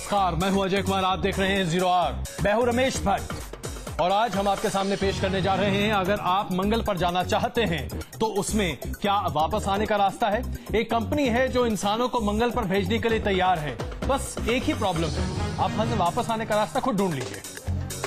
नमस्कार, मैं हूं अजय कुमार। आप देख रहे हैं जीरो आर। मैं हूं रमेश भट्ट और आज हम आपके सामने पेश करने जा रहे हैं, अगर आप मंगल पर जाना चाहते हैं तो उसमें क्या वापस आने का रास्ता है। एक कंपनी है जो इंसानों को मंगल पर भेजने के लिए तैयार है, बस एक ही प्रॉब्लम है, आप वापस आने का रास्ता खुद ढूंढ लीजिए।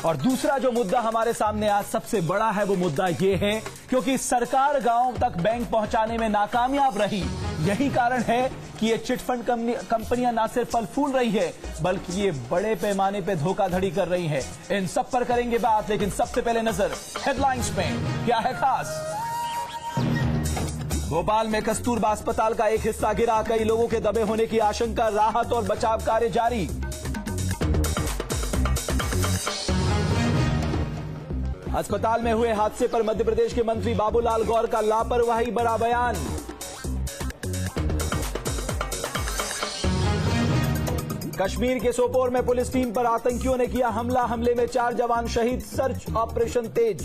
और दूसरा जो मुद्दा हमारे सामने आज सबसे बड़ा है, वो मुद्दा ये है क्योंकि सरकार गांव तक बैंक पहुंचाने में नाकामयाब रही। यही कारण है कि ये चिटफंड कंपनियां ना सिर्फ फल फूल रही है, बल्कि ये बड़े पैमाने पे धोखाधड़ी कर रही है। इन सब पर करेंगे बात, लेकिन सबसे पहले नजर हेडलाइंस पे। क्या है खास? भोपाल में कस्तूरबा अस्पताल का एक हिस्सा गिरा, कई लोगों के दबे होने की आशंका, राहत और बचाव कार्य जारी। अस्पताल में हुए हादसे पर मध्य प्रदेश के मंत्री बाबूलाल गौर का लापरवाही बड़ा बयान। कश्मीर के सोपोर में पुलिस टीम पर आतंकियों ने किया हमला, हमले में 4 जवान शहीद, सर्च ऑपरेशन तेज।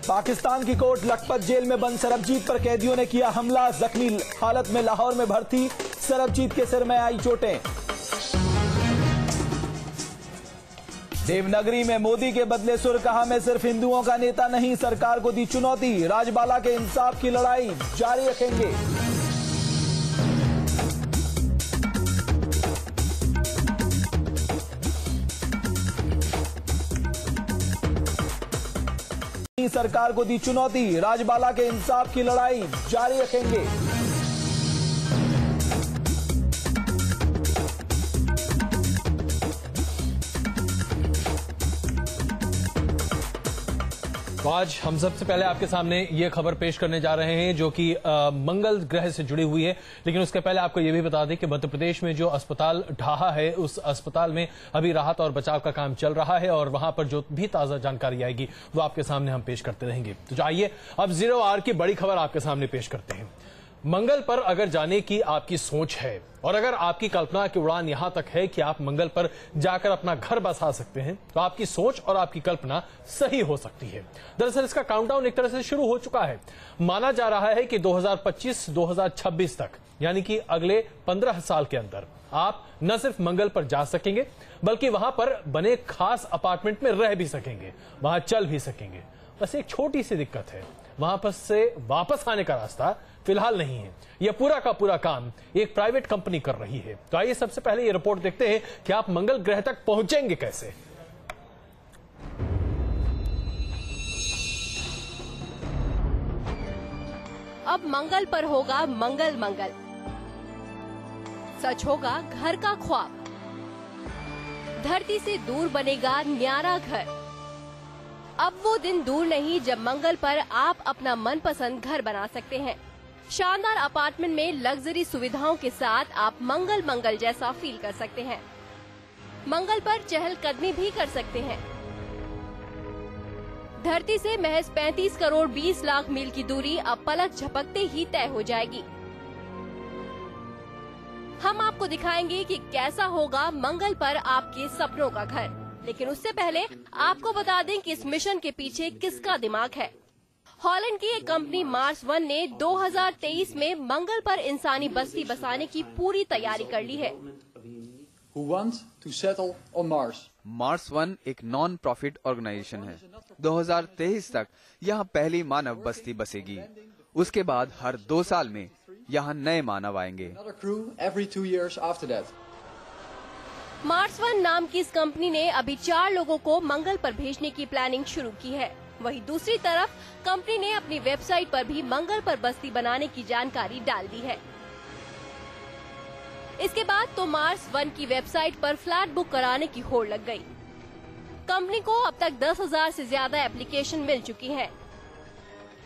पाकिस्तान की कोट लखपत जेल में बंद सरबजीत पर कैदियों ने किया हमला, जख्मी हालत में लाहौर में भर्ती, सरबजीत के सिर में आई चोटें। देवनगरी में मोदी के बदले सुर, कहा मैं सिर्फ हिंदुओं का नेता नहीं, सरकार को दी चुनौती, राजबाला के इंसाफ की लड़ाई जारी रखेंगे। सरकार को दी चुनौती, राजबाला के इंसाफ की लड़ाई जारी रखेंगे। तो आज हम सबसे पहले आपके सामने ये खबर पेश करने जा रहे हैं जो कि मंगल ग्रह से जुड़ी हुई है, लेकिन उसके पहले आपको ये भी बता दें कि मध्य प्रदेश में जो अस्पताल ढहा है, उस अस्पताल में अभी राहत और बचाव का काम चल रहा है और वहां पर जो भी ताजा जानकारी आएगी वो आपके सामने हम पेश करते रहेंगे। तो आइए अब जीरो आर की बड़ी खबर आपके सामने पेश करते हैं। मंगल पर अगर जाने की आपकी सोच है और अगर आपकी कल्पना की उड़ान यहां तक है कि आप मंगल पर जाकर अपना घर बसा सकते हैं, तो आपकी सोच और आपकी कल्पना सही हो सकती है। दरअसल इसका काउंटडाउन एक तरह से शुरू हो चुका है। माना जा रहा है कि 2025-2026 तक, यानी कि अगले 15 साल के अंदर आप न सिर्फ मंगल पर जा सकेंगे, बल्कि वहां पर बने खास अपार्टमेंट में रह भी सकेंगे, वहां चल भी सकेंगे। बस एक छोटी सी दिक्कत है, वहां पर से वापस आने का रास्ता फिलहाल नहीं है। यह पूरा का पूरा काम एक प्राइवेट कंपनी कर रही है। तो आइए सबसे पहले ये रिपोर्ट देखते हैं कि आप मंगल ग्रह तक पहुंचेंगे कैसे। अब मंगल पर होगा मंगल मंगल, सच होगा घर का ख्वाब, धरती से दूर बनेगा न्यारा घर। अब वो दिन दूर नहीं जब मंगल पर आप अपना मनपसंद घर बना सकते हैं। शानदार अपार्टमेंट में लग्जरी सुविधाओं के साथ आप मंगल मंगल जैसा फील कर सकते हैं। मंगल पर चहलकदमी भी कर सकते हैं। धरती से महज 35 करोड़ 20 लाख मील की दूरी अब पलक झपकते ही तय हो जाएगी। हम आपको दिखाएंगे कि कैसा होगा मंगल पर आपके सपनों का घर, लेकिन उससे पहले आपको बता दें कि इस मिशन के पीछे किसका दिमाग है। हॉलैंड की एक कंपनी मार्स वन ने 2023 में मंगल पर इंसानी बस्ती बसाने की पूरी तैयारी कर ली है। मार्स वन एक नॉन प्रॉफिट ऑर्गेनाइजेशन है। 2023 तक यहाँ पहली मानव बस्ती बसेगी। उसके बाद हर 2 साल में यहाँ नए मानव आएंगे। मार्स वन नाम की इस कंपनी ने अभी 4 लोगों को मंगल पर भेजने की प्लानिंग शुरू की है। वहीं दूसरी तरफ कंपनी ने अपनी वेबसाइट पर भी मंगल पर बस्ती बनाने की जानकारी डाल दी है। इसके बाद तो मार्स वन की वेबसाइट पर फ्लैट बुक कराने की होड़ लग गई। कंपनी को अब तक 10,000 से ज्यादा एप्लीकेशन मिल चुकी हैं।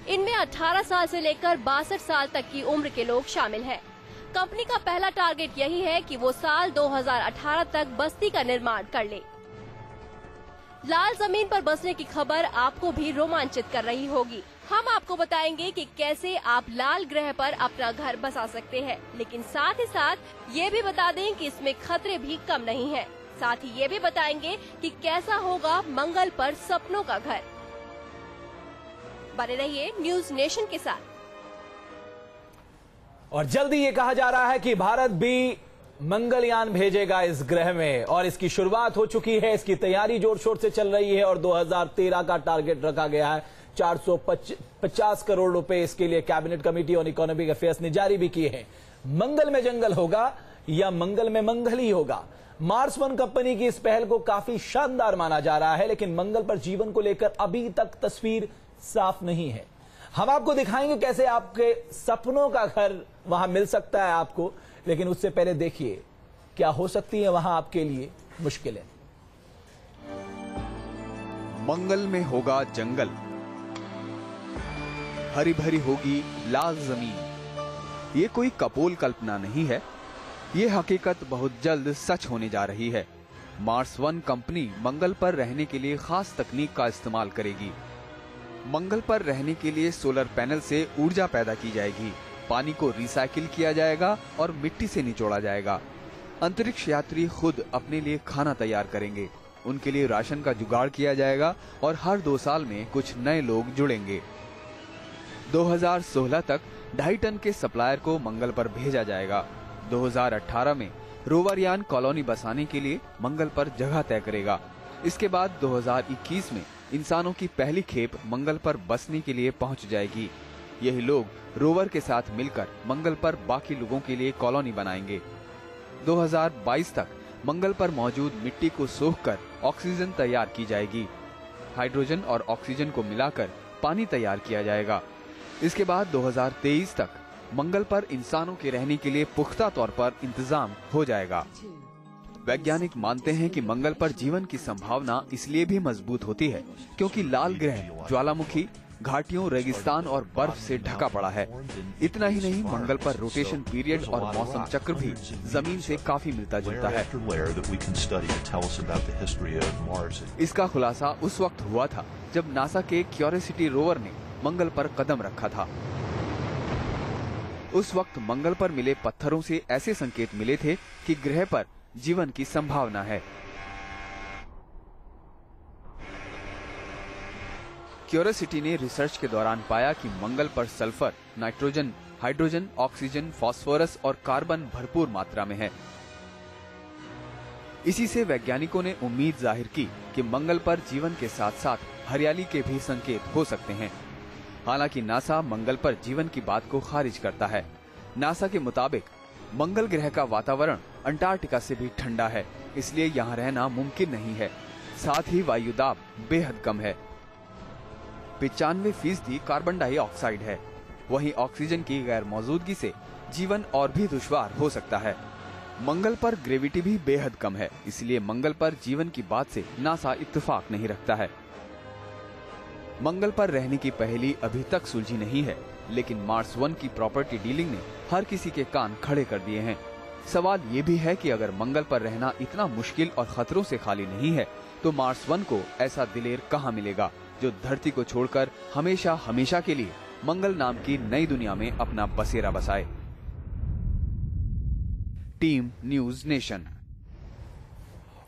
इनमें 18 साल से लेकर 62 साल तक की उम्र के लोग शामिल हैं। कंपनी का पहला टारगेट यही है कि वो साल 2018 तक बस्ती का निर्माण कर ले। लाल जमीन पर बसने की खबर आपको भी रोमांचित कर रही होगी। हम आपको बताएंगे कि कैसे आप लाल ग्रह पर अपना घर बसा सकते हैं, लेकिन साथ ही साथ ये भी बता दें कि इसमें खतरे भी कम नहीं हैं। साथ ही ये भी बताएंगे कि कैसा होगा मंगल पर सपनों का घर। बने रहिए न्यूज नेशन के साथ। और जल्दी ये कहा जा रहा है कि भारत भी मंगलयान भेजेगा इस ग्रह में, और इसकी शुरुआत हो चुकी है। इसकी तैयारी जोर शोर से चल रही है और 2013 का टारगेट रखा गया है। 450 करोड़ रुपए इसके लिए cabinet committee on economic affairs ने जारी भी किए हैं। मंगल में जंगल होगा या मंगल में मंगल ही होगा। मार्स वन कंपनी की इस पहल को काफी शानदार माना जा रहा है, लेकिन मंगल पर जीवन को लेकर अभी तक तस्वीर साफ नहीं है। हम आपको दिखाएंगे कैसे आपके सपनों का घर वहां मिल सकता है आपको, लेकिन उससे पहले देखिए क्या हो सकती है वहां आपके लिए मुश्किलें। मंगल में होगा जंगल, हरी भरी होगी लाल जमीन। ये कोई कपोल कल्पना नहीं है, ये हकीकत बहुत जल्द सच होने जा रही है। मार्स वन कंपनी मंगल पर रहने के लिए खास तकनीक का इस्तेमाल करेगी। मंगल पर रहने के लिए सोलर पैनल से ऊर्जा पैदा की जाएगी, पानी को रिसाइकिल किया जाएगा और मिट्टी से निचोड़ा जाएगा। अंतरिक्ष यात्री खुद अपने लिए खाना तैयार करेंगे, उनके लिए राशन का जुगाड़ किया जाएगा और हर 2 साल में कुछ नए लोग जुड़ेंगे। 2016 तक 2.5 टन के सप्लायर को मंगल पर भेजा जाएगा। 2018 में रोवर यान कॉलोनी बसाने के लिए मंगल पर जगह तय करेगा। इसके बाद 2021 में इंसानों की पहली खेप मंगल पर बसने के लिए पहुंच जाएगी। यही लोग रोवर के साथ मिलकर मंगल पर बाकी लोगों के लिए कॉलोनी बनाएंगे। 2022 तक मंगल पर मौजूद मिट्टी को सोखकर ऑक्सीजन तैयार की जाएगी। हाइड्रोजन और ऑक्सीजन को मिलाकर पानी तैयार किया जाएगा। इसके बाद 2023 तक मंगल पर इंसानों के रहने के लिए पुख्ता तौर पर इंतजाम हो जाएगा। वैज्ञानिक मानते हैं कि मंगल पर जीवन की संभावना इसलिए भी मजबूत होती है क्योंकि लाल ग्रह ज्वालामुखी, घाटियों, रेगिस्तान और बर्फ से ढका पड़ा है। इतना ही नहीं, मंगल पर रोटेशन पीरियड और मौसम चक्र भी जमीन से काफी मिलता जुलता है। इसका खुलासा उस वक्त हुआ था जब नासा के क्यूरियोसिटी रोवर ने मंगल पर कदम रखा था। उस वक्त मंगल पर मिले पत्थरों से ऐसे संकेत मिले थे कि ग्रह पर जीवन की संभावना है। क्यूरियोसिटी ने रिसर्च के दौरान पाया कि मंगल पर sulphur, nitrogen, hydrogen, oxygen, phosphorus और कार्बन भरपूर मात्रा में है। इसी से वैज्ञानिकों ने उम्मीद जाहिर की कि मंगल पर जीवन के साथ साथ हरियाली के भी संकेत हो सकते हैं। हालांकि नासा मंगल पर जीवन की बात को खारिज करता है। नासा के मुताबिक मंगल ग्रह का वातावरण अंटार्कटिका से भी ठंडा है, इसलिए यहाँ रहना मुमकिन नहीं है। साथ ही वायु दाब बेहद कम है। 95% कार्बन डाइऑक्साइड है। वहीं ऑक्सीजन की गैर मौजूदगी से जीवन और भी दुश्वार हो सकता है। मंगल पर ग्रेविटी भी बेहद कम है, इसलिए मंगल पर जीवन की बात से नासा इत्तेफाक नहीं रखता है। मंगल पर रहने की पहेली अभी तक सुलझी नहीं है, लेकिन मार्स वन की प्रॉपर्टी डीलिंग ने हर किसी के कान खड़े कर दिए हैं। सवाल ये भी है कि अगर मंगल पर रहना इतना मुश्किल और खतरों से खाली नहीं है, तो मार्स वन को ऐसा दिलेर कहाँ मिलेगा जो धरती को छोड़कर हमेशा हमेशा के लिए मंगल नाम की नई दुनिया में अपना बसेरा बसाए। Team news nation.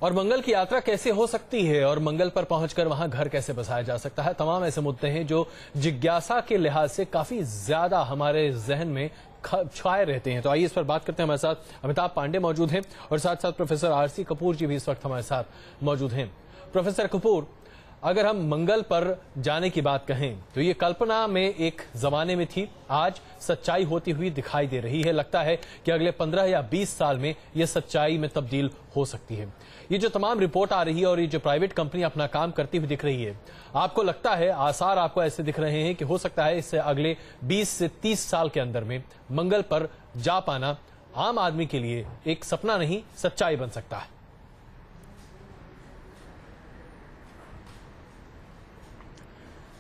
और मंगल की यात्रा कैसे हो सकती है और मंगल पर पहुंचकर वहां घर कैसे बसाया जा सकता है, तमाम ऐसे मुद्दे हैं जो जिज्ञासा के लिहाज से काफी ज्यादा हमारे जहन में छाए रहते हैं। तो आइए इस पर बात करते हैं। हमारे साथ अमिताभ पांडे मौजूद हैं और साथ साथ प्रोफेसर आरसी कपूर जी भी इस वक्त हमारे साथ मौजूद हैं। प्रोफेसर कपूर, अगर हम मंगल पर जाने की बात कहें तो ये कल्पना में एक जमाने में थी, आज सच्चाई होती हुई दिखाई दे रही है। लगता है कि अगले 15 या 20 साल में ये सच्चाई में तब्दील हो सकती है। ये जो तमाम रिपोर्ट आ रही है और ये जो प्राइवेट कंपनी अपना काम करती हुई दिख रही है, आपको लगता है, आसार आपको ऐसे दिख रहे हैं कि हो सकता है इससे अगले 20 से 30 साल के अंदर में मंगल पर जा पाना आम आदमी के लिए एक सपना नहीं, सच्चाई बन सकता है?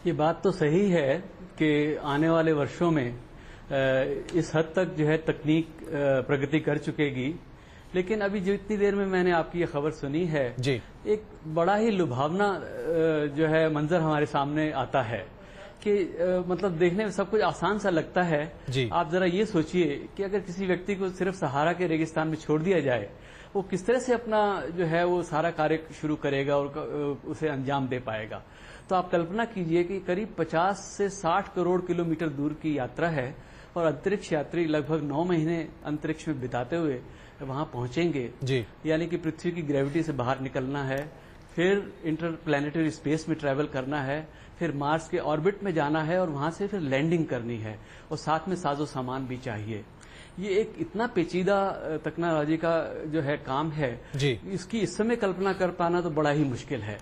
ये बात तो सही है कि आने वाले वर्षों में इस हद तक जो है तकनीक प्रगति कर चुकेगी, लेकिन अभी जितनी देर में मैंने आपकी ये खबर सुनी है जी, एक बड़ा ही लुभावना जो है मंजर हमारे सामने आता है कि मतलब देखने में सब कुछ आसान सा लगता है जी। आप जरा ये सोचिए कि अगर किसी व्यक्ति को सिर्फ सहारा के रेगिस्तान में छोड़ दिया जाए, वो किस तरह से अपना जो है वो सारा कार्य शुरू करेगा और उसे अंजाम दे पाएगा। तो आप कल्पना कीजिए कि करीब 50 से 60 करोड़ किलोमीटर दूर की यात्रा है और अंतरिक्ष यात्री लगभग 9 महीने अंतरिक्ष में बिताते हुए वहां पहुंचेंगे जी। यानी कि पृथ्वी की ग्रेविटी से बाहर निकलना है, फिर इंटरप्लैनेटरी स्पेस में ट्रैवल करना है, फिर मार्स के ऑर्बिट में जाना है और वहां से फिर लैंडिंग करनी है, और साथ में साजो सामान भी चाहिए। ये एक इतना पेचीदा टेक्नोलॉजी का जो है काम है जी। इसकी इस समय कल्पना कर पाना तो बड़ा ही मुश्किल है।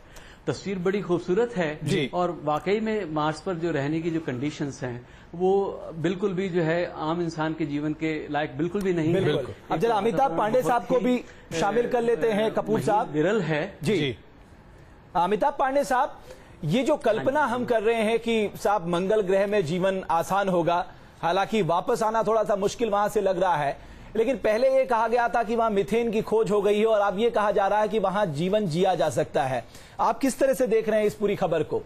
तस्वीर बड़ी खूबसूरत है जी। और वाकई में मार्स पर जो रहने की जो कंडीशंस हैं वो बिल्कुल भी जो है आम इंसान के जीवन के लायक बिल्कुल भी नहीं है। अब जरा अमिताभ पांडे साहब को भी शामिल कर लेते हैं। कपूर साहब, विरल है जी। अमिताभ पांडे साहब, ये जो कल्पना हम कर रहे हैं कि साहब मंगल ग्रह में जीवन आसान होगा, हालांकि वापस आना थोड़ा सा मुश्किल वहां से लग रहा है, लेकिन पहले ये कहा गया था कि वहां मीथेन की खोज हो गई है और अब ये कहा जा रहा है कि वहां जीवन जिया जा सकता है। आप किस तरह से देख रहे हैं इस पूरी खबर को?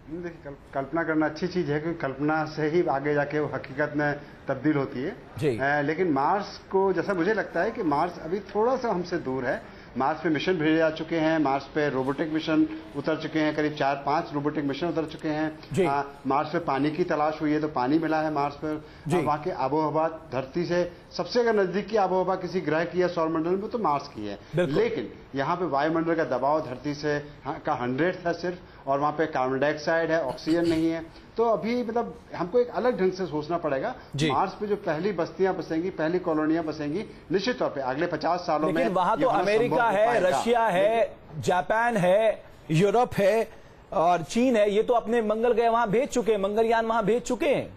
देखिए, कल्पना करना अच्छी चीज है, क्योंकि कल्पना से ही आगे जाके वो हकीकत में तब्दील होती है जी। लेकिन मार्स को, जैसा मुझे लगता है कि मार्स अभी थोड़ा सा हमसे दूर है। मार्स पे मिशन भेजे जा चुके हैं, मार्स पे रोबोटिक मिशन उतर चुके हैं, करीब 4-5 रोबोटिक मिशन उतर चुके हैं। मार्स पे पानी की तलाश हुई है तो पानी मिला है मार्स पर। वहाँ की आबोहवा धरती से सबसे अगर नजदीक की आबोहवा किसी ग्रह की है सौरमंडल में तो मार्स की है, लेकिन यहाँ पे वायुमंडल का दबाव धरती से का 100th है सिर्फ, और वहाँ पे कार्बन डाइऑक्साइड है, ऑक्सीजन नहीं है। तो अभी मतलब हमको एक अलग ढंग से सोचना पड़ेगा। मार्स पे जो पहली बस्तियां बसेंगी, पहली कॉलोनियां बसेंगी, निश्चित तौर पे अगले 50 सालों में वहां तो अमेरिका है, रशिया है, जापान है, यूरोप है और चीन है। ये तो अपने मंगल गए वहां भेज चुके हैं, मंगलयान वहां भेज चुके हैं।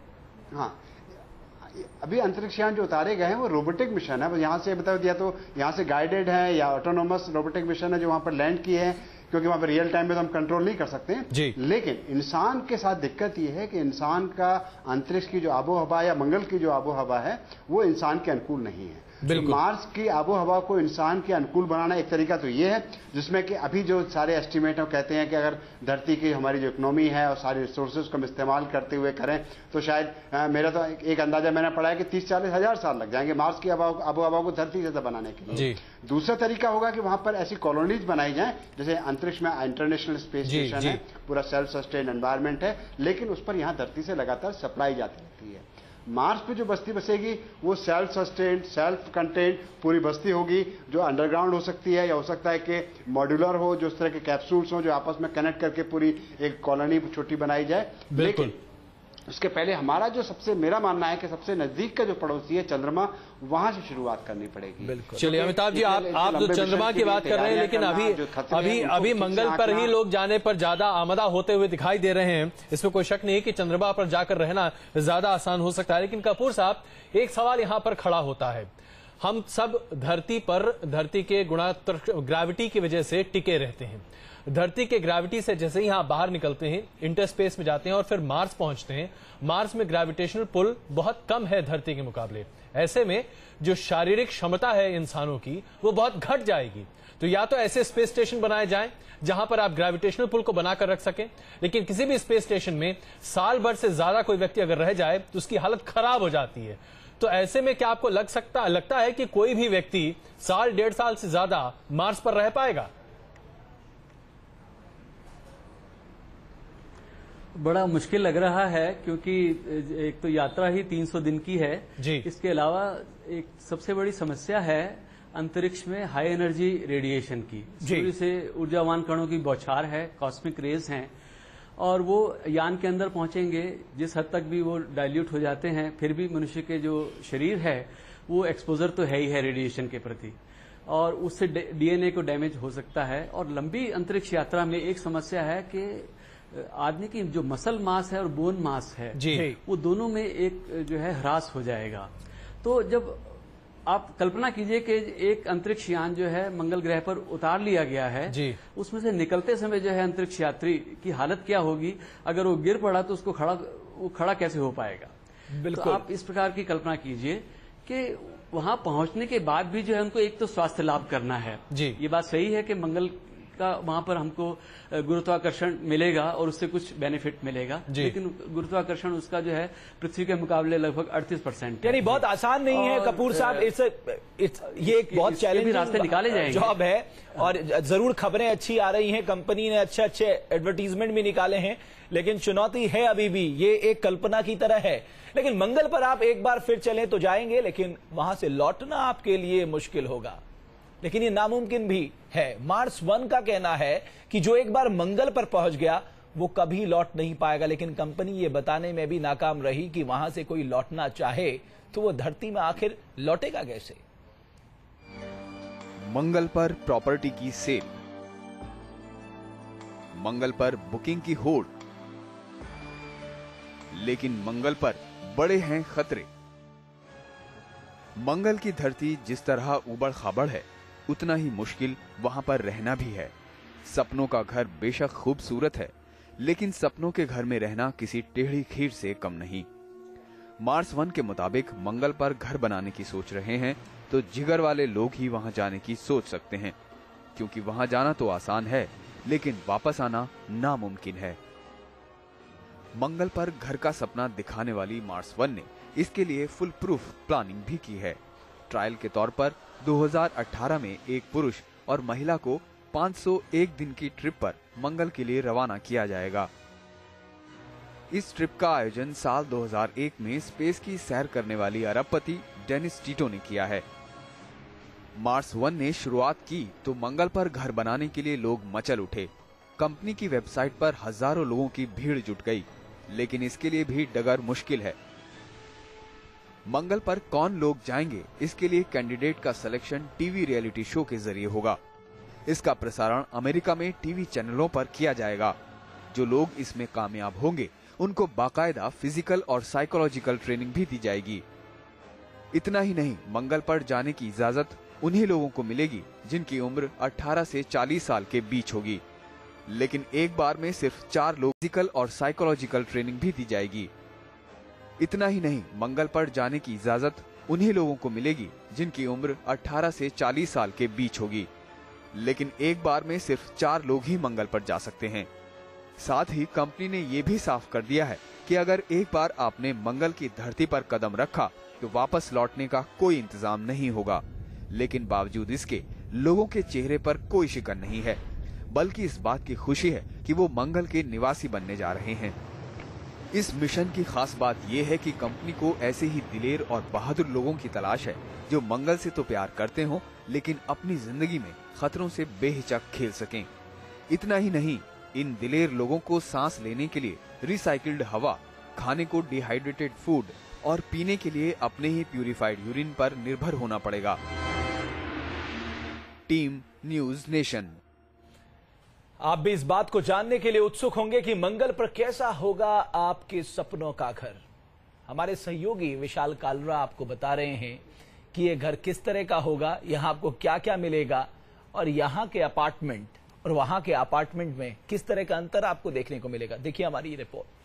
हाँ, अभी अंतरिक्षयान जो उतारे गए हैं वो रोबोटिक मिशन है। यहाँ से बता दिया तो यहाँ से गाइडेड है या ऑटोनोमस रोबोटिक मिशन है जो वहां पर लैंड किए हैं, क्योंकि वहां पर रियल टाइम में तो हम कंट्रोल नहीं कर सकते हैं। लेकिन इंसान के साथ दिक्कत यह है कि इंसान का अंतरिक्ष की जो आबो हवा या मंगल की जो आबो हवा है वो इंसान के अनुकूल नहीं है। तो मार्स की आबो हवा को इंसान के अनुकूल बनाना एक तरीका तो ये है, जिसमें कि अभी जो सारे एस्टिमेट हैं कहते हैं कि अगर धरती की हमारी जो इकोनॉमी है और सारी रिसोर्सेज को हम इस्तेमाल करते हुए करें तो शायद मेरा तो एक अंदाजा मैंने पढ़ा है कि 30-40 हजार साल लग जाएंगे मार्स की आबो हवा को धरती जैसा बनाने के लिए। दूसरा तरीका होगा कि वहां पर ऐसी कॉलोनीज बनाई जाए, जैसे अंतरिक्ष में इंटरनेशनल स्पेस स्टेशन है, पूरा सेल्फ सस्टेन एनवायरमेंट है, लेकिन उस पर यहाँ धरती से लगातार सप्लाई जाती रहती है। मार्स पे जो बस्ती बसेगी वो सेल्फ सस्टेन्ड, सेल्फ कंटेन्ड पूरी बस्ती होगी, जो अंडरग्राउंड हो सकती है या हो सकता है कि मॉड्यूलर हो, जो इस तरह के कैप्सूल्स हो जो आपस में कनेक्ट करके पूरी एक कॉलोनी छोटी बनाई जाए। लेकिन उसके पहले हमारा जो सबसे, मेरा मानना है कि सबसे नजदीक का जो पड़ोसी है चंद्रमा, वहां से शुरुआत करनी पड़ेगी। चलिए अमिताभ जी, आप तो चंद्रमा की बात कर रहे हैं, लेकिन अभी मंगल पर ही लोग जाने पर ज्यादा आमदा होते हुए दिखाई दे रहे हैं। इसमें कोई शक नहीं कि चंद्रमा पर जाकर रहना ज्यादा आसान हो सकता है। लेकिन कपूर साहब, एक सवाल यहां पर खड़ा होता है, हम सब धरती पर धरती के गुणात्मक ग्रेविटी की वजह से टिके रहते हैं। धरती के ग्रेविटी से जैसे ही यहां बाहर निकलते हैं, इंटरस्पेस में जाते हैं और फिर मार्स पहुंचते हैं, मार्स में ग्रेविटेशनल पुल बहुत कम है धरती के मुकाबले। ऐसे में जो शारीरिक क्षमता है इंसानों की वो बहुत घट जाएगी। तो या तो ऐसे स्पेस स्टेशन बनाए जाएं जहां पर आप ग्रेविटेशनल पुल को बनाकर रख सकें, लेकिन किसी भी स्पेस स्टेशन में साल भर से ज्यादा कोई व्यक्ति अगर रह जाए तो उसकी हालत खराब हो जाती है। तो ऐसे में क्या आपको लगता है कि कोई भी व्यक्ति साल 1.5 साल से ज्यादा मार्स पर रह पाएगा? बड़ा मुश्किल लग रहा है, क्योंकि एक तो यात्रा ही 300 दिन की है जी। इसके अलावा एक सबसे बड़ी समस्या है अंतरिक्ष में हाई एनर्जी रेडिएशन की। सूर्य से ऊर्जावान कणों की बौछार है, कॉस्मिक रेज हैं, और वो यान के अंदर पहुंचेंगे, जिस हद तक भी वो डाइल्यूट हो जाते हैं फिर भी मनुष्य के जो शरीर है वो एक्सपोजर तो है ही है रेडिएशन के प्रति, और उससे डीएनए को डैमेज हो सकता है। और लंबी अंतरिक्ष यात्रा में एक समस्या है कि आदमी की जो मसल मास है और बोन मास है वो दोनों में एक जो है ह्रास हो जाएगा। तो जब आप कल्पना कीजिए कि एक अंतरिक्ष यान जो है मंगल ग्रह पर उतार लिया गया है, उसमें से निकलते समय जो है अंतरिक्ष यात्री की हालत क्या होगी, अगर वो गिर पड़ा तो उसको खड़ा कैसे हो पाएगा। तो आप इस प्रकार की कल्पना कीजिए कि वहां पहुंचने के बाद भी जो है उनको एक तो स्वास्थ्य लाभ करना है। ये बात सही है कि मंगल का वहां पर हमको गुरुत्वाकर्षण मिलेगा और उससे कुछ बेनिफिट मिलेगा, लेकिन गुरुत्वाकर्षण उसका जो है पृथ्वी के मुकाबले लगभग 38%। यानी बहुत आसान नहीं है कपूर साहब, ये एक बहुत चैलेंजिंग रास्ते निकाले जाएंगे, जॉब है। और जरूर खबरें अच्छी आ रही हैं, कंपनी ने अच्छे एडवर्टीजमेंट भी निकाले हैं, लेकिन चुनौती है अभी भी, ये एक कल्पना की तरह है। लेकिन मंगल पर आप एक बार फिर चलें तो जाएंगे, लेकिन वहां से लौटना आपके लिए मुश्किल होगा, लेकिन ये नामुमकिन भी है। मार्स 1 का कहना है कि जो एक बार मंगल पर पहुंच गया वो कभी लौट नहीं पाएगा, लेकिन कंपनी ये बताने में भी नाकाम रही कि वहां से कोई लौटना चाहे तो वो धरती में आखिर लौटेगा कैसे। मंगल पर प्रॉपर्टी की सेल, मंगल पर बुकिंग की होड़, लेकिन मंगल पर बड़े हैं खतरे। मंगल की धरती जिस तरह उबड़ खाबड़ है, उतना ही मुश्किल वहां पर रहना भी है। सपनों का घर बेशक खूबसूरत है, लेकिन सपनों के घर में रहना किसी टेढ़ी खीर से कम नहीं। मार्स 1 के मुताबिक मंगल पर घर बनाने की सोच रहे हैं तो जिगर वाले लोग ही वहां जाने की सोच सकते हैं, क्योंकि वहां जाना तो आसान है, लेकिन वापस आना नामुमकिन है। मंगल पर घर का सपना दिखाने वाली मार्स 1 ने इसके लिए फुल प्रूफ प्लानिंग भी की है। ट्रायल के तौर पर 2018 में एक पुरुष और महिला को 501 दिन की ट्रिप पर मंगल के लिए रवाना किया जाएगा। इस ट्रिप का आयोजन साल 2001 में स्पेस की सैर करने वाली अरबपति डेनिस टीटो ने किया है। मार्स 1 ने शुरुआत की तो मंगल पर घर बनाने के लिए लोग मचल उठे। कंपनी की वेबसाइट पर हजारों लोगों की भीड़ जुट गई, लेकिन इसके लिए भी डगर मुश्किल है। मंगल पर कौन लोग जाएंगे, इसके लिए कैंडिडेट का सिलेक्शन टीवी रियलिटी शो के जरिए होगा। इसका प्रसारण अमेरिका में टीवी चैनलों पर किया जाएगा। जो लोग इसमें कामयाब होंगे उनको बाकायदा फिजिकल और साइकोलॉजिकल ट्रेनिंग भी दी जाएगी। इतना ही नहीं, मंगल पर जाने की इजाजत उन्हीं लोगों को मिलेगी जिनकी उम्र 18 से 40 साल के बीच होगी, लेकिन एक बार में सिर्फ 4 लोग फिजिकल और साइकोलॉजिकल ट्रेनिंग भी दी जाएगी। इतना ही नहीं, मंगल पर जाने की इजाजत उन्हीं लोगों को मिलेगी जिनकी उम्र 18 से 40 साल के बीच होगी, लेकिन एक बार में सिर्फ 4 लोग ही मंगल पर जा सकते हैं। साथ ही कंपनी ने ये भी साफ कर दिया है कि अगर एक बार आपने मंगल की धरती पर कदम रखा तो वापस लौटने का कोई इंतजाम नहीं होगा। लेकिन बावजूद इसके लोगों के चेहरे पर कोई शिकन नहीं है, बल्कि इस बात की खुशी है कि वो मंगल के निवासी बनने जा रहे हैं। इस मिशन की खास बात यह है कि कंपनी को ऐसे ही दिलेर और बहादुर लोगों की तलाश है जो मंगल से तो प्यार करते हों, लेकिन अपनी जिंदगी में खतरों से बेहिचक खेल सकें। इतना ही नहीं, इन दिलेर लोगों को सांस लेने के लिए रिसाइकिल्ड हवा, खाने को डिहाइड्रेटेड फूड और पीने के लिए अपने ही प्यूरिफाइड यूरिन पर निर्भर होना पड़ेगा। Team news nation. आप भी इस बात को जानने के लिए उत्सुक होंगे कि मंगल पर कैसा होगा आपके सपनों का घर। हमारे सहयोगी विशाल कालरा आपको बता रहे हैं कि ये घर किस तरह का होगा, यहाँ आपको क्या क्या मिलेगा और यहाँ के अपार्टमेंट और वहां के अपार्टमेंट में किस तरह का अंतर आपको देखने को मिलेगा। देखिए हमारी ये रिपोर्ट।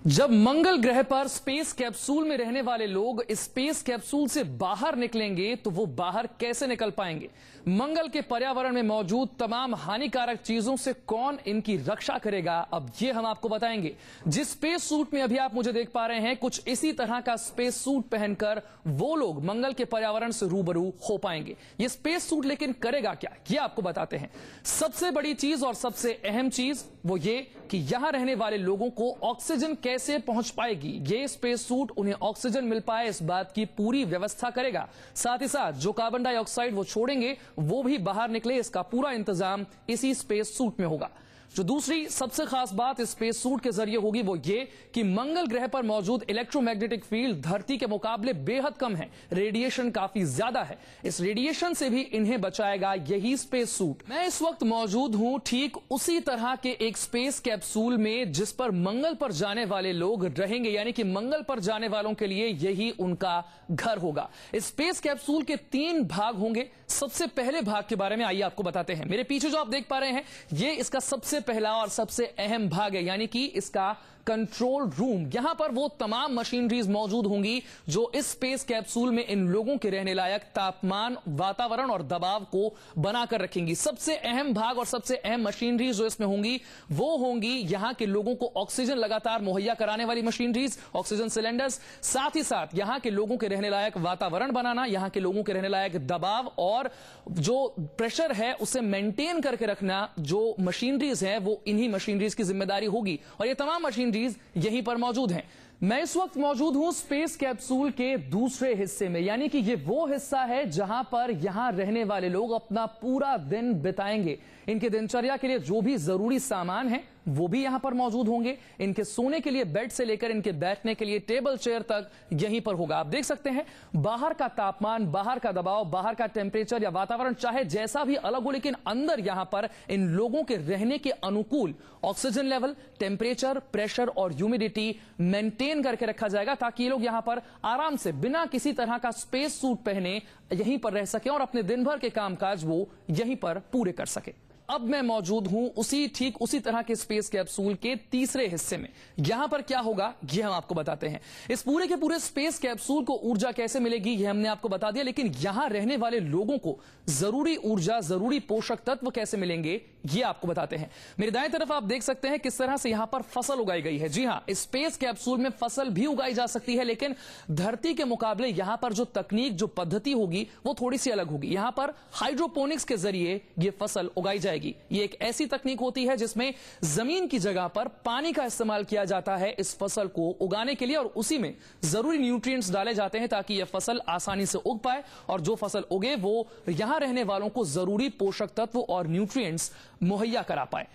जब मंगल ग्रह पर स्पेस कैप्सूल में रहने वाले लोग स्पेस कैप्सूल से बाहर निकलेंगे तो वो बाहर कैसे निकल पाएंगे? मंगल के पर्यावरण में मौजूद तमाम हानिकारक चीजों से कौन इनकी रक्षा करेगा, अब ये हम आपको बताएंगे। जिस स्पेस सूट में अभी आप मुझे देख पा रहे हैं, कुछ इसी तरह का स्पेस सूट पहनकर वो लोग मंगल के पर्यावरण से रूबरू हो पाएंगे। ये स्पेस सूट लेकिन करेगा क्या, ये आपको बताते हैं। सबसे बड़ी चीज और सबसे अहम चीज वो ये कि यहां रहने वाले लोगों को ऑक्सीजन कैसे पहुंच पाएगी, ये स्पेस सूट उन्हें ऑक्सीजन मिल पाए इस बात की पूरी व्यवस्था करेगा। साथ ही साथ जो कार्बन डाइऑक्साइड वो छोड़ेंगे वो भी बाहर निकले, इसका पूरा इंतजाम इसी स्पेस सूट में होगा। जो दूसरी सबसे खास बात इस स्पेस सूट के जरिए होगी वो ये कि मंगल ग्रह पर मौजूद इलेक्ट्रोमैग्नेटिक फील्ड धरती के मुकाबले बेहद कम है, रेडिएशन काफी ज्यादा है। इस रेडिएशन से भी इन्हें बचाएगा यही स्पेस सूट। मैं इस वक्त मौजूद हूं ठीक उसी तरह के एक स्पेस कैप्सूल में जिस पर मंगल पर जाने वाले लोग रहेंगे, यानी कि मंगल पर जाने वालों के लिए यही उनका घर होगा। इस स्पेस कैप्सूल के 3 भाग होंगे। सबसे पहले भाग के बारे में आइए आपको बताते हैं। मेरे पीछे जो आप देख पा रहे हैं ये इसका सबसे पहला और सबसे अहम भाग है, यानी कि इसका कंट्रोल रूम। यहां पर वो तमाम मशीनरीज मौजूद होंगी जो इस स्पेस कैप्सूल में इन लोगों के रहने लायक तापमान, वातावरण और दबाव को बनाकर रखेंगी। सबसे अहम भाग और सबसे अहम मशीनरीज जो इसमें होंगी वो होंगी यहां के लोगों को ऑक्सीजन लगातार मुहैया कराने वाली मशीनरीज, ऑक्सीजन सिलेंडर्स, साथ ही साथ यहां के लोगों के रहने लायक वातावरण बनाना, यहां के लोगों के रहने लायक दबाव और जो प्रेशर है उसे मेंटेन करके रखना। जो मशीनरीज है वो इन्हीं मशीनरीज की जिम्मेदारी होगी और ये तमाम मशीनरीज यहीं पर मौजूद हैं। मैं इस वक्त मौजूद हूं स्पेस कैप्सूल के दूसरे हिस्से में, यानी कि ये वो हिस्सा है जहां पर यहां रहने वाले लोग अपना पूरा दिन बिताएंगे। इनके दिनचर्या के लिए जो भी जरूरी सामान है वो भी यहां पर मौजूद होंगे। इनके सोने के लिए बेड से लेकर इनके बैठने के लिए टेबल चेयर तक यहीं पर होगा। आप देख सकते हैं बाहर का तापमान, बाहर का दबाव, बाहर का टेम्परेचर या वातावरण चाहे जैसा भी अलग हो, लेकिन अंदर यहां पर इन लोगों के रहने के अनुकूल ऑक्सीजन लेवल, टेम्परेचर, प्रेशर और ह्यूमिडिटी मेंटेन करके रखा जाएगा ताकि ये लोग यहां पर आराम से बिना किसी तरह का स्पेस सूट पहने यहीं पर रह सके और अपने दिन भर के कामकाज वो यहीं पर पूरे कर सके। अब मैं मौजूद हूं ठीक उसी तरह के स्पेस कैप्सूल के तीसरे हिस्से में। यहां पर क्या होगा ये हम आपको बताते हैं। इस पूरे के पूरे स्पेस कैप्सूल को ऊर्जा कैसे मिलेगी ये हमने आपको बता दिया, लेकिन यहां रहने वाले लोगों को जरूरी ऊर्जा, जरूरी पोषक तत्व कैसे मिलेंगे ये आपको बताते हैं। मेरी दाएं तरफ आप देख सकते हैं किस तरह से यहां पर फसल उगाई गई है। जी हां, इस स्पेस कैप्सूल में फसल भी उगाई जा सकती है, लेकिन धरती के मुकाबले यहां पर जो तकनीक, जो पद्धति होगी वो थोड़ी सी अलग होगी। यहां पर हाइड्रोपोनिक्स के जरिए ये फसल उगाई जाएगी। ये एक ऐसी तकनीक होती है जिसमें जमीन की जगह पर पानी का इस्तेमाल किया जाता है इस फसल को उगाने के लिए और उसी में जरूरी न्यूट्रिएंट्स डाले जाते हैं ताकि यह फसल आसानी से उग पाए और जो फसल उगे वो यहां रहने वालों को जरूरी पोषक तत्व और न्यूट्रिएंट्स मुहैया करा पाए।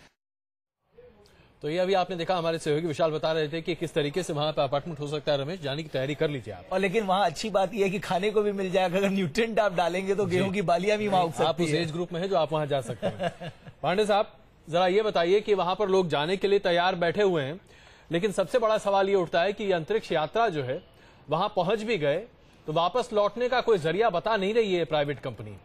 तो ये अभी आपने देखा, हमारे सहयोगी विशाल बता रहे थे कि किस तरीके से वहां पे अपार्टमेंट हो सकता है। रमेश, जाने की तैयारी कर लीजिए आप। और लेकिन वहां अच्छी बात यह है कि खाने को भी मिल जाएगा। अगर न्यूट्रिएंट आप डालेंगे तो गेहूं की बालियां भी वहां उग सकती है। आप उस एज ग्रुप में है जो आप वहां जा सकते हैं। पांडे साहब, जरा ये बताइए कि वहां पर लोग जाने के लिए तैयार बैठे हुए हैं, लेकिन सबसे बड़ा सवाल ये उठता है कि अंतरिक्ष यात्रा जो है वहां पहुंच भी गए तो वापस लौटने का कोई जरिया बता नहीं रही है प्राइवेट कंपनी।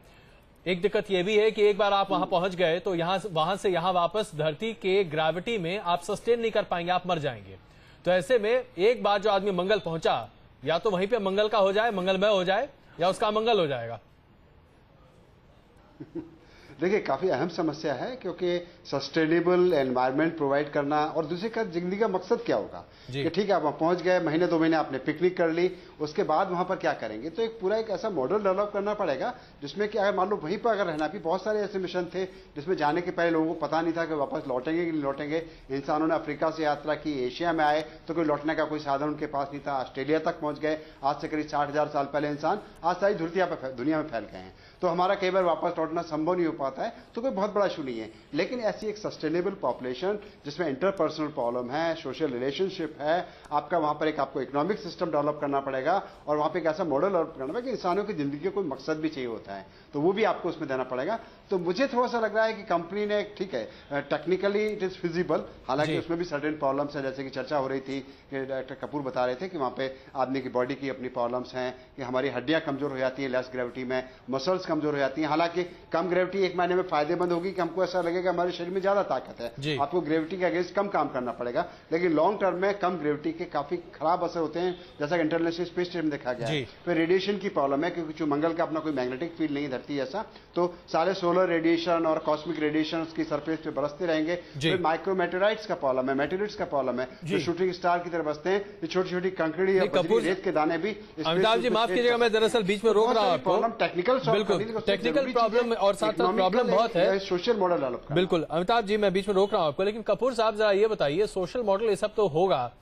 एक दिक्कत यह भी है कि एक बार आप वहां पहुंच गए तो वहां से यहां वापस धरती के ग्रेविटी में आप सस्टेन नहीं कर पाएंगे, आप मर जाएंगे। तो ऐसे में एक बार जो आदमी मंगल पहुंचा, या तो वहीं पे मंगल का हो जाए, मंगलमय हो जाए, या उसका मंगल हो जाएगा। देखिए, काफ़ी अहम समस्या है क्योंकि सस्टेनेबल एनवायरनमेंट प्रोवाइड करना और दूसरी का जिंदगी का मकसद क्या होगा कि ठीक है आप वहाँ पहुँच गए, महीने 2 महीने आपने पिकनिक कर ली, उसके बाद वहाँ पर क्या करेंगे। तो एक पूरा एक ऐसा मॉडल डेवलप करना पड़ेगा जिसमें कि अगर मान लो वहीं पर अगर रहना भी, बहुत सारे ऐसे मिशन थे जिसमें जाने के पहले लोगों को पता नहीं था कि वापस लौटेंगे कि नहीं लौटेंगे। इंसानों ने अफ्रीका से यात्रा की, एशिया में आए तो कोई लौटने का कोई साधन उनके पास नहीं था, ऑस्ट्रेलिया तक पहुँच गए। आज से करीब 60,000 साल पहले इंसान, आज सारी दुनिया में फैल गए हैं। तो हमारा कई बार वापस लौटना संभव नहीं हो पाता है, तो कोई बहुत बड़ा इशू नहीं है। लेकिन ऐसी एक सस्टेनेबल पॉपुलेशन जिसमें इंटरपर्सनल प्रॉब्लम है, सोशल रिलेशनशिप है, आपका वहां पर एक आपको इकोनॉमिक सिस्टम डेवलप करना पड़ेगा और वहां पे एक ऐसा मॉडल डेवलप करना पड़ेगा कि इंसानों की जिंदगी का कोई मकसद भी चाहिए होता है, तो वो भी आपको उसमें देना पड़ेगा। तो मुझे थोड़ा सा लग रहा है कि कंपनी ने, ठीक है टेक्निकली इट इज फिजिबल, हालांकि उसमें भी सर्टेन प्रॉब्लम्स है, जैसे कि चर्चा हो रही थी कि डॉक्टर कपूर बता रहे थे कि वहां पे आदमी की बॉडी की अपनी प्रॉब्लम्स हैं कि हमारी हड्डियां कमजोर हो जाती हैं लेस ग्रेविटी में, मसल्स कमजोर हो जाती हैं। हालांकि कम ग्रेविटी एक महीने में फायदेमंद होगी कि हमको ऐसा लगेगा हमारे शरीर में ज्यादा ताकत है, आपको ग्रेविटी के अगेंस्ट कम काम करना पड़ेगा, लेकिन लॉन्ग टर्म में कम ग्रेविटी के काफी खराब असर होते हैं, जैसा कि इंटरनेशनल स्पेस स्टेशन में देखा गया है। फिर रेडिएशन की प्रॉब्लम है क्योंकि मंगल का अपना कोई मैग्नेटिक फील्ड नहीं धरती जैसा, तो सारे सोलर रेडिएशन और कॉस्मिक रेडिएशन उसकी सरफेस पे बरसते रहेंगे। फिर माइक्रोमेटेराइट्स का प्रॉब्लम है, मेटेरिट्स का प्रॉब्लम है जो शूटिंग स्टार की तरह बसते हैं, ये छोटी छोटी कंकड़ी या रेत के दाने भी। अमिताभ जी माफ कीजिएगा, मैं दरअसल बीच में रोक रहा हूं आपको। टेक्निकल प्रॉब्लम और साथ साथ प्रॉब्लम बहुत है, सोशल मॉडल डेवलप करना। बिल्कुल अमिताभ जी, मैं बीच में रोक रहा हूं आपको, लेकिन कपूर साहब जरा ये बताइए, सोशल मॉडल ये सब तो होगा,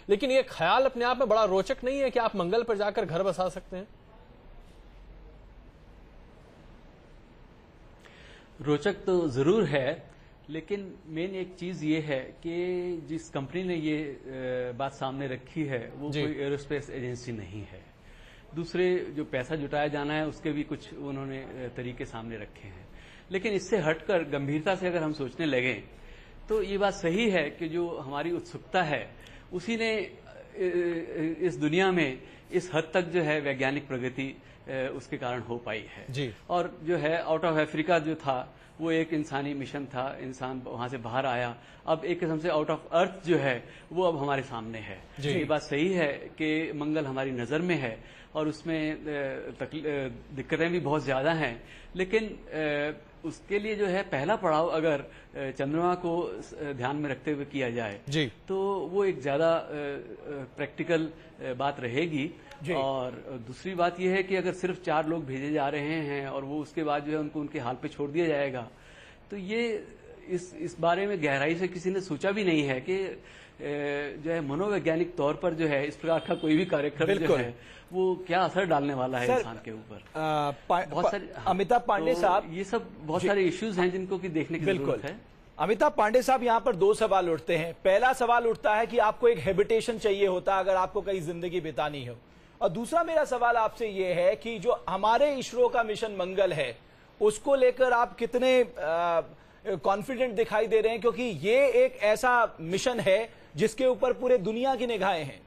लेकिन ये ख्याल अपने आप में बड़ा रोचक नहीं है कि आप मंगल पर जाकर घर बसा सकते हैं? रोचक तो जरूर है, लेकिन मेन एक चीज ये है कि जिस कंपनी ने ये बात सामने रखी है वो कोई एरोस्पेस एजेंसी नहीं है। दूसरे जो पैसा जुटाया जाना है उसके भी कुछ उन्होंने तरीके सामने रखे हैं, लेकिन इससे हटकर गंभीरता से अगर हम सोचने लगे तो ये बात सही है कि जो हमारी उत्सुकता है उसी ने इस दुनिया में इस हद तक जो है वैज्ञानिक प्रगति उसके कारण हो पाई है जी। और जो है आउट ऑफ अफ्रीका जो था वो एक इंसानी मिशन था, इंसान वहां से बाहर आया। अब एक किस्म से आउट ऑफ अर्थ जो है वो अब हमारे सामने है। ये बात सही है कि मंगल हमारी नजर में है और उसमें दिक्कतें भी बहुत ज्यादा हैं, लेकिन उसके लिए जो है पहला पड़ाव अगर चंद्रमा को ध्यान में रखते हुए किया जाए जी। तो वो एक ज्यादा प्रैक्टिकल बात रहेगी। और दूसरी बात यह है कि अगर सिर्फ 4 लोग भेजे जा रहे हैं और वो उसके बाद जो है उनको उनके हाल पे छोड़ दिया जाएगा, तो ये इस बारे में गहराई से किसी ने सोचा भी नहीं है कि जो है मनोवैज्ञानिक तौर पर जो है इस प्रकार का कोई भी कार्यक्रम जो है वो क्या असर डालने वाला है इंसान के ऊपर। बहुत सारे अमिताभ पांडे साहब, ये सब बहुत सारे इश्यूज हैं जिनको कि देखने की जरूरत है। अमिताभ पांडे साहब, यहाँ पर 2 सवाल उठते हैं। पहला सवाल उठता है कि आपको एक हैबिटेशन चाहिए होता अगर आपको कहीं जिंदगी बितानी हो, और दूसरा मेरा सवाल आपसे ये है कि जो हमारे इसरो का मिशन मंगल है उसको लेकर आप कितने कॉन्फिडेंट दिखाई दे रहे हैं, क्योंकि ये एक ऐसा मिशन है जिसके ऊपर पूरे दुनिया की निगाहें हैं।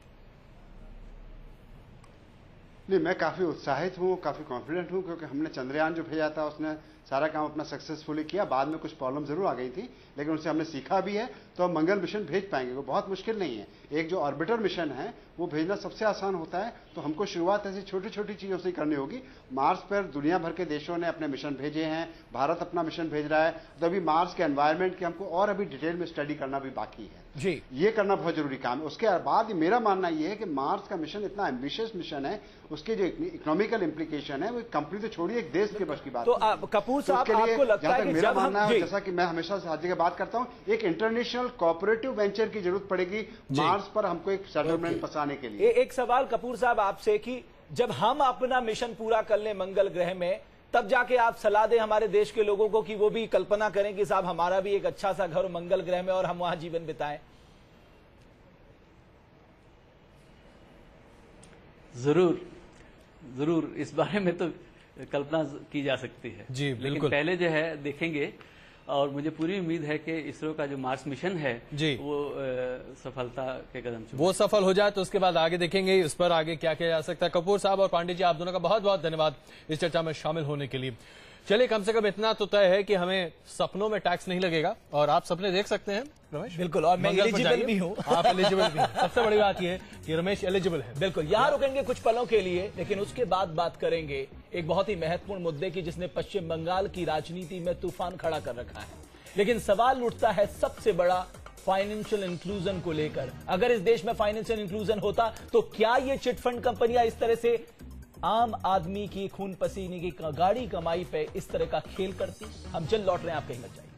नहीं, मैं काफी उत्साहित हूँ, काफी कॉन्फिडेंट हूँ, क्योंकि हमने चंद्रयान जो भेजा था उसने सारा काम अपना सक्सेसफुली किया। बाद में कुछ प्रॉब्लम जरूर आ गई थी, लेकिन उनसे हमने सीखा भी है, तो हम मंगल मिशन भेज पाएंगे। वो बहुत मुश्किल नहीं है। एक जो ऑर्बिटर मिशन है वो भेजना सबसे आसान होता है, तो हमको शुरुआत ऐसी छोटी छोटी चीजों से करनी होगी। मार्स पर दुनिया भर के देशों ने अपने मिशन भेजे हैं, भारत अपना मिशन भेज रहा है, तो अभी मार्स के एनवायरमेंट की हमको और अभी डिटेल में स्टडी करना भी बाकी है जी। ये करना बहुत जरूरी काम है। उसके बाद मेरा मानना यह है कि मार्स का मिशन इतना एम्बिशियस मिशन है, उसके जो इकोनॉमिकल इंप्लीकेशन है वो कंपनी तो छोड़िए, एक देश के बस की बात। तो कपूर साहब, आपको लगता है कि मेरा मानना है, जैसा कि मैं हमेशा हर जगह बात करता हूं, एक इंटरनेशनल कोऑपरेटिव वेंचर की जरूरत पड़ेगी मार्स पर हमको एक सेटलमेंट फंसाने के लिए। एक सवाल कपूर साहब आपसे कि जब हम अपना मिशन पूरा कर लें मंगल ग्रह में, तब जाके आप सलाह दें हमारे देश के लोगों को कि वो भी कल्पना करें कि साहब हमारा भी एक अच्छा सा घर मंगल ग्रह में और हम वहां जीवन बिताएं। जरूर इस बारे में तो कल्पना की जा सकती है जी, लेकिन पहले जो है देखेंगे, और मुझे पूरी उम्मीद है कि इसरो का जो मार्स मिशन है जी वो सफलता के कदम चूमे। वो सफल हो जाए तो उसके बाद आगे देखेंगे इस पर आगे क्या किया जा सकता है। कपूर साहब और पांडे जी, आप दोनों का बहुत बहुत धन्यवाद इस चर्चा में शामिल होने के लिए। चलिए, कम से कम इतना तो तय है कि हमें सपनों में टैक्स नहीं लगेगा और आप सपने देख सकते हैं रमेश। बिल्कुल, और मैं एलिजिबल भी हूँ। आप एलिजिबल भी हैं। सबसे बड़ी बात यह है कि रमेश एलिजिबल है। बिल्कुल, यहाँ रुकेंगे कुछ पलों के लिए, लेकिन उसके बाद बात करेंगे एक बहुत ही महत्वपूर्ण मुद्दे की जिसने पश्चिम बंगाल की राजनीति में तूफान खड़ा कर रखा है। लेकिन सवाल उठता है सबसे बड़ा फाइनेंशियल इंक्लूजन को लेकर। अगर इस देश में फाइनेंशियल इंक्लूजन होता तो क्या ये चिटफंड कंपनियां इस तरह से आम आदमी की खून पसीने की गाढ़ी कमाई पे इस तरह का खेल करती? हम जल्द लौट रहे हैं, आप कहीं मत जाइए।